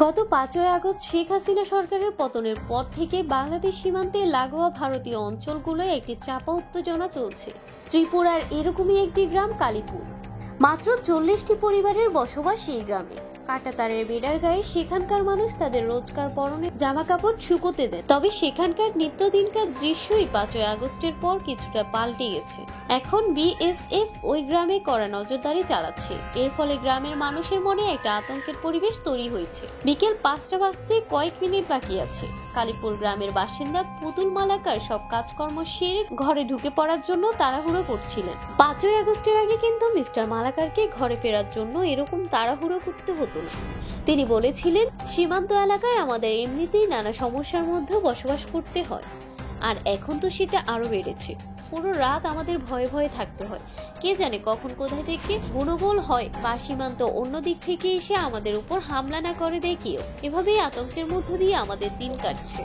গত ৫ই আগস্ট শেখ হাসিনা সরকারের পতনের পর থেকে বাংলাদেশ সীমান্তে লাগোয়া ভারতীয় অঞ্চলগুলোয় একটি চাপা উত্তেজনা চলছে। ত্রিপুরার এরকমই একটি গ্রাম কালীপুর। মাত্র ৪০টি পরিবারের বসবাস এই গ্রামে। কাঁটাতারের বেড়ার গায়ে সেখানকার মানুষ তাদের রোজকার পরনে জামা কাপড় শুকোতে দেয়। তবে সেখানকার নিত্যদিনকার দৃশ্যই ৫ই আগস্টের পর কিছুটা পাল্টে গেছে। এখন বিএসএফ ওই গ্রামে কড়া নজরদারি চালাচ্ছে। এর ফলে গ্রামের মানুষের মনে একটা আতঙ্কের পরিবেশ তৈরি হয়েছে। বিকেল ৫টা বাজতে কয়েক মিনিট বাকি আছে। কালীপুর গ্রামের বাসিন্দা পুতুল মালাকার সব কাজকর্ম সেরে ঘরে ঢুকে পড়ার জন্য তাড়াহুড়ো করছিলেন। ৫ই আগস্টের আগে কিন্তু মিস্টার মালাকারকে ঘরে ফেরার জন্য এরকম তাড়াহুড়ো করতে হতো না। তিনি বলেছিলেন, সীমান্ত এলাকায় আমাদের এমনিতেই নানা সমস্যার মধ্যে বসবাস করতে হয়, আর এখন তো সেটা আরো বেড়েছে। পুরো রাত আমাদের ভয়ে ভয়ে থাকতে হয়। কে জানে কখন কোথায় থেকে গুণগোল হয় বা সীমান্ত অন্য দিক থেকে এসে আমাদের উপর হামলা না করে দেয় কেউ। এভাবেই আতঙ্কের মধ্য দিয়ে আমাদের দিন কাটছে।